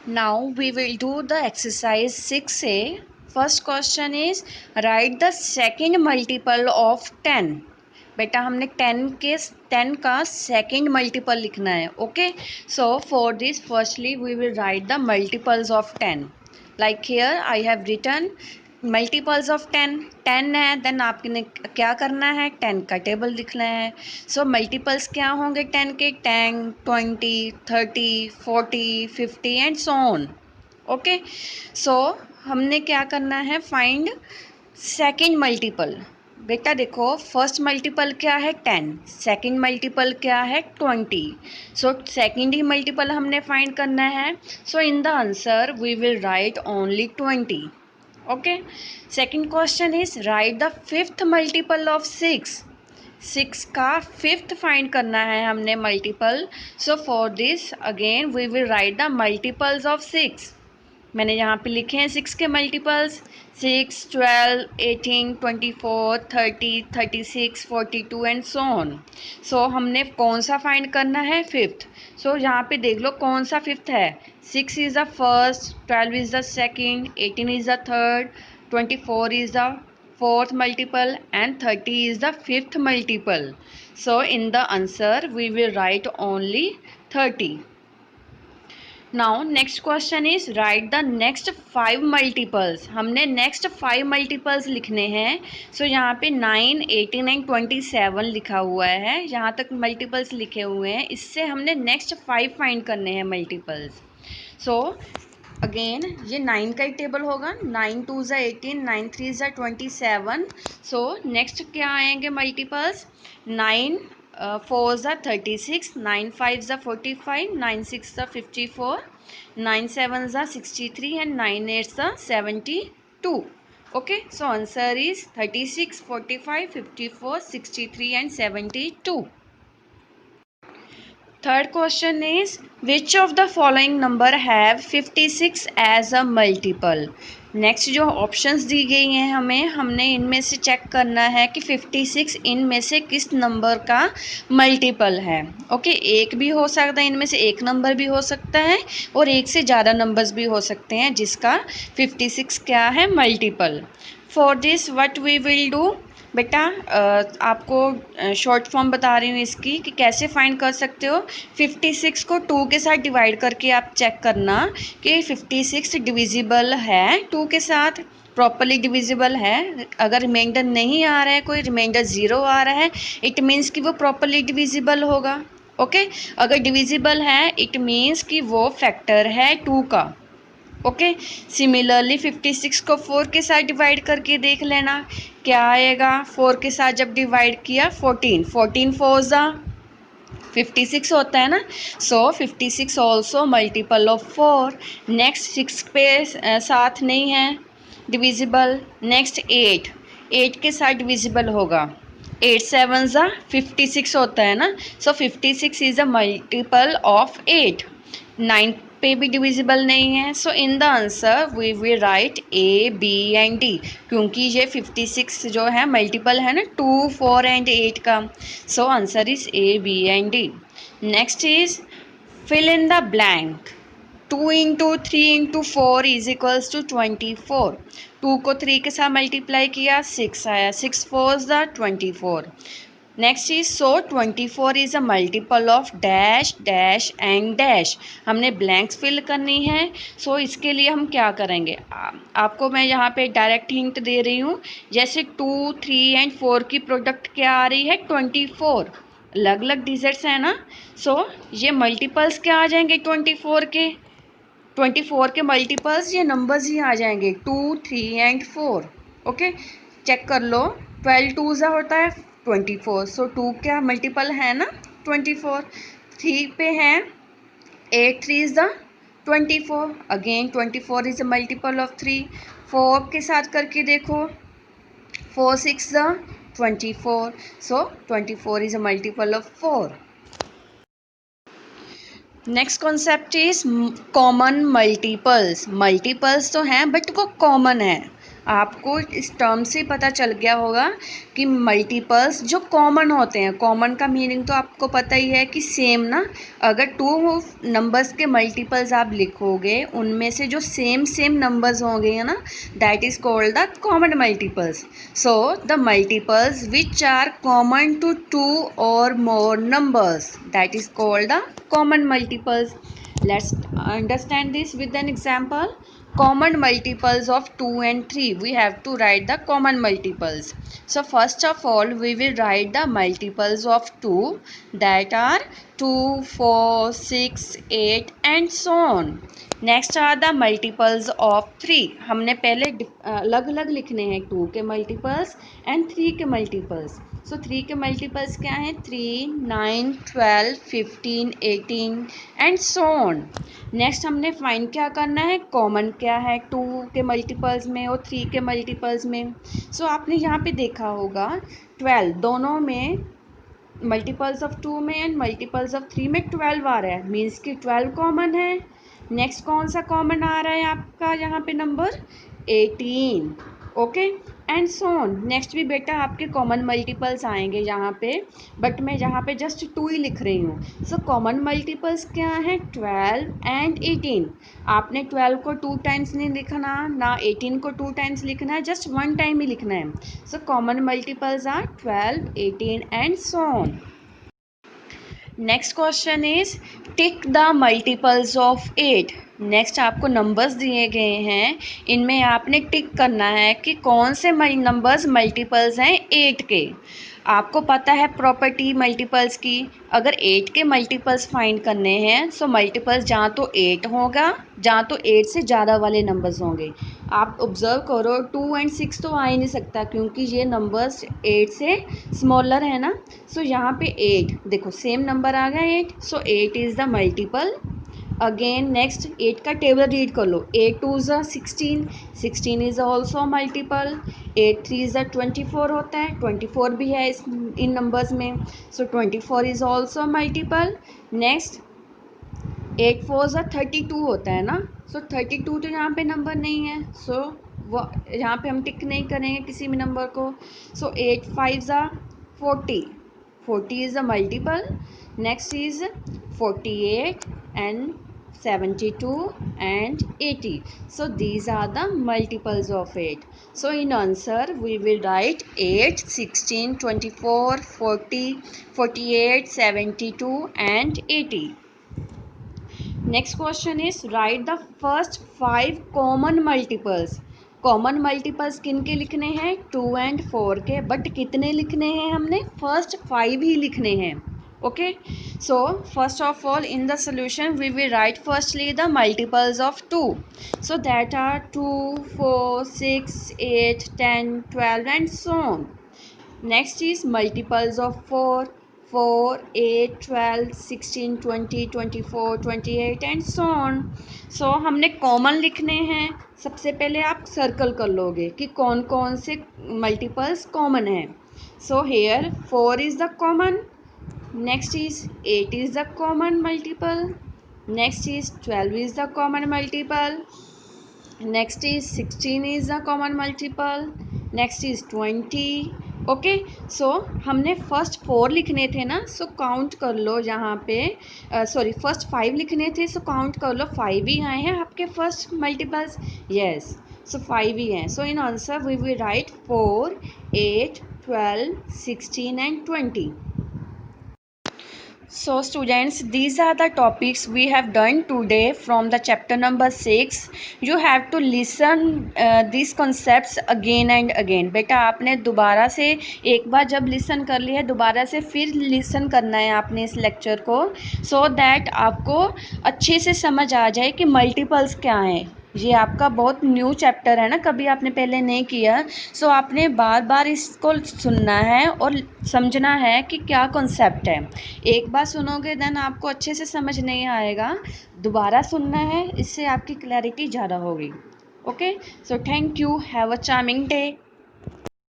Now we will do the exercise 6A. First question is write the second multiple of 10. बेटा हमने 10 का second multiple लिखना है. Okay, so for this firstly we will write the multiples of 10. Like here I have written multiples of 10 है. Then आपने क्या करना है, 10 का टेबल लिखना है. सो मल्टीपल्स क्या होंगे 10 के, 10, 20, 30, 40, 50 एंड सो ऑन. ओके, सो हमने क्या करना है, फाइंड सेकेंड मल्टीपल. बेटा देखो, फर्स्ट मल्टीपल क्या है 10, सेकेंड मल्टीपल क्या है 20. सो सेकेंड ही मल्टीपल हमने फाइंड करना है. So in the answer we will write only 20. Okay, second question is write the fifth multiple of 6 का फिफ्थ फाइंड करना है हमने multiple. So for this again we will write the multiples of 6. मैंने यहाँ पे लिखे हैं 6 के multiples, 6, 12, 18, 24, 30, 36, 42 and so on. So हमने कौन सा फाइंड करना है, फिफ्थ. सो यहाँ पे देख लो कौन सा फिफ्थ है. 6 is the first, 12 is the second, 18 is the third, 24 is the fourth multiple and 30 is the fifth multiple. So in the answer we will write only 30. Now next question is write the next 5 multiples. हमने next 5 multiples लिखने हैं. So यहाँ पे 9, 18 and 27 लिखा हुआ है. यहाँ तक multiples लिखे हुए हैं. इससे हमने next 5 find करने हैं multiples. So अगेन ये 9 का ही टेबल होगा. 9 2 ज़ा 18, 9 3 ज़ा 27. सो नेक्स्ट क्या आएंगे मल्टीपल्स, 9 4 ज़ा 36, 9 5 ज़ा 45, 9 6 ज़ा 54, 9 7 ज़ा 63 एंड 9 8 ज़ा 72. Okay, so answer is 36, 45, 54, 63 and 72. Third question is which of the following number have 56 as a multiple. Next जो ऑप्शंस दी गई हैं हमने इनमें से चेक करना है कि 56 इनमें से किस नंबर का मल्टीपल है. ओके, एक भी हो सकता है, इनमें से एक नंबर भी हो सकता है और एक से ज़्यादा नंबर्स भी हो सकते हैं जिसका 56 क्या है, multiple. For this what we will do. बेटा आपको शॉर्ट फॉर्म बता रही हूँ इसकी कि कैसे फाइंड कर सकते हो. 56 को 2 के साथ डिवाइड करके आप चेक करना कि 56 डिविजिबल है 2 के साथ, प्रॉपरली डिविजिबल है. अगर रिमाइंडर नहीं आ रहा है, कोई रिमाइंडर 0 आ रहा है, इट मीन्स कि वो प्रॉपरली डिविजिबल होगा. ओके, अगर डिविजिबल है इट मीन्स कि वो फैक्टर है 2 का. ओके, सिमिलरली 56 को 4 के साथ डिवाइड करके देख लेना क्या आएगा. 4 के साथ जब डिवाइड किया 14, 14 4 ज़ा 56 होता है ना. So 56 also multiple of 4. Next 6 पे साथ नहीं है डिविजिबल. नेक्स्ट 8 के साथ डिविजिबल होगा. 8 7 ज़ा 56 होता है ना. So 56 is a multiple of 8. 9 पे भी डिविजिबल नहीं है. So in the answer we will write A, B and D, क्योंकि ये 56 जो है मल्टीपल है ना 2, 4 एंड 8 का. So answer is A, B and D. Next is fill in the blank. 2 into 3 into 4 is equals to 24. 2 को 3 के साथ मल्टीप्लाई किया 6 आया. 6 4 ज़ा 24. Next is so 24 is a multiple of dash dash and dash. हमने blanks fill करनी है. सो इसके लिए हम क्या करेंगे, आपको मैं यहाँ पे डायरेक्ट हिंट दे रही हूँ. जैसे 2, 3 एंड 4 की प्रोडक्ट क्या आ रही है 24. अलग अलग डिजिट्स है ना. सो ये मल्टीपल्स क्या आ जाएंगे 24 के. 24 के मल्टीपल्स ये नंबर्स ही आ जाएंगे 2, 3 एंड 4. ओके, चेक कर लो. 12 2 ज़ा होता है 24. सो 2 क्या मल्टीपल है ना 24. 3 पे है 8 3 ज़ा 24. Again 24 is a multiple of 3. 4 के साथ करके देखो 4 6 ज़ा 24. सो 24 is a multiple of 4. Next concept is common multiples. Multiples तो हैं बट वो कॉमन है. आपको इस टर्म से पता चल गया होगा कि मल्टीपल्स जो कॉमन होते हैं, कॉमन का मीनिंग तो आपको पता ही है कि सेम ना, अगर टू नंबर्स के मल्टीपल्स आप लिखोगे उनमें से जो सेम सेम नंबर्स होंगे ना, that is called the common multiples. So the multiples which are common to two or more numbers, that is called the common multiples. Let's understand this with an example. Common multiples of 2 and 3. We have to write the common multiples. So first of all, we will write the multiples of 2, that are 2, 4, 6, 8 and so on. Next are the multiples of 3. हमने पहले अलग अलग लिखने हैं 2 के multiples and 3 के multiples. सो 3 के multiples क्या हैं? 3, 9, 12, 15, 18 एंड सो ऑन. नेक्स्ट हमने फाइंड क्या करना है, कॉमन क्या है 2 के मल्टीपल्स में और 3 के मल्टीपल्स में. सो आपने यहाँ पे देखा होगा 12 दोनों में, मल्टीपल्स ऑफ 2 में एंड मल्टीपल्स ऑफ 3 में 12 आ रहा है, मीन्स कि 12 कॉमन है. नेक्स्ट कौन सा कॉमन आ रहा है आपका यहाँ पे number? 18. Okay and so on. Next भी बेटा आपके कॉमन मल्टीपल्स आएंगे यहाँ पे, बट मैं यहाँ पे जस्ट 2 ही लिख रही हूँ. सो कॉमन मल्टीपल्स क्या हैं? 12 एंड 18. आपने 12 को 2 टाइम्स नहीं लिखना, ना 18 को 2 टाइम्स लिखना है, जस्ट 1 टाइम ही लिखना है. So common multiples are 12, 18 and so on. Next question is tick the multiples of 8. Next आपको नंबर्स दिए गए हैं, इनमें आपने टिक करना है कि कौन से नंबर्स मल्टीपल्स हैं 8 के. आपको पता है प्रॉपर्टी मल्टीपल्स की, अगर 8 के मल्टीपल्स फाइंड करने हैं सो मल्टीपल्स जहाँ तो 8 होगा, जहाँ तो 8 से ज़्यादा वाले नंबर्स होंगे. आप ऑब्जर्व करो 2 एंड 6 तो आ ही नहीं सकता क्योंकि ये नंबर्स 8 से स्मॉलर है ना. सो यहाँ पे 8 देखो सेम नंबर आ गया 8. सो 8 is the multiple. Again next 8 का टेबल रीड कर लो. 8 2 ज़ 16, 16 इज़ ऑल्सो मल्टीपल. 8 3 ज़ 24 होता है, 24 भी है इन नंबर्स में. सो 24 इज़ ऑल्सो मल्टीपल. नेक्स्ट 8 4 ज़ 32 होता है ना. सो 32 तो यहाँ पे नंबर नहीं है, सो वो यहाँ पे हम टिक नहीं करेंगे किसी भी नंबर को. सो 8 5 ज़ 40, 40 is a multiple. Next is 48 and 72 and 80. So these are the multiples of 8. So in answer we will write 8, 16, 24, 40, 48, 72 and 80. Next question is write the first 5 common multiples. Common multiples किन के लिखने हैं? 2 and 4 के. But कितने लिखने हैं हमने? First 5 ही लिखने हैं. Okay so first of all in the solution we will write firstly the multiples of 2. So that are 2, 4, 6, 8, 10, 12 and so on. Next is multiples of 4, 4, 8, 12, 16, 20, 24, 28 and so on. So हमने common लिखने हैं. सबसे पहले आप circle कर लोगे कि कौन कौन से मल्टीपल्स कॉमन हैं. So here 4 is the common. Next is 8 is the common multiple. Next is 12 is the common multiple. Next is 16 is the common multiple. Next is 20. Okay so हमने फर्स्ट 4 लिखने थे ना, सो काउंट कर लो यहाँ पे, sorry first 5 लिखने थे, so count कर लो 5 ही आए हैं आपके फर्स्ट मल्टीपल्स. यस सो 5 ही हैं. So in answer we will write 4, 8, 12, 16 and 20. So students, these are the topics we have done today from the chapter number 6. You have to listen these concepts again and again. बेटा आपने दोबारा से एक बार जब listen कर लिया दोबारा से फिर लिसन करना है आपने इस लेक्चर को, so that आपको अच्छे से समझ आ जाए कि मल्टीपल्स क्या हैं. ये आपका बहुत न्यू चैप्टर है ना, कभी आपने पहले नहीं किया. सो आपने बार बार इसको सुनना है और समझना है कि क्या कॉन्सेप्ट है. एक बार सुनोगे देन आपको अच्छे से समझ नहीं आएगा, दोबारा सुनना है, इससे आपकी क्लैरिटी ज़्यादा होगी. Okay so thank you, have a charming day.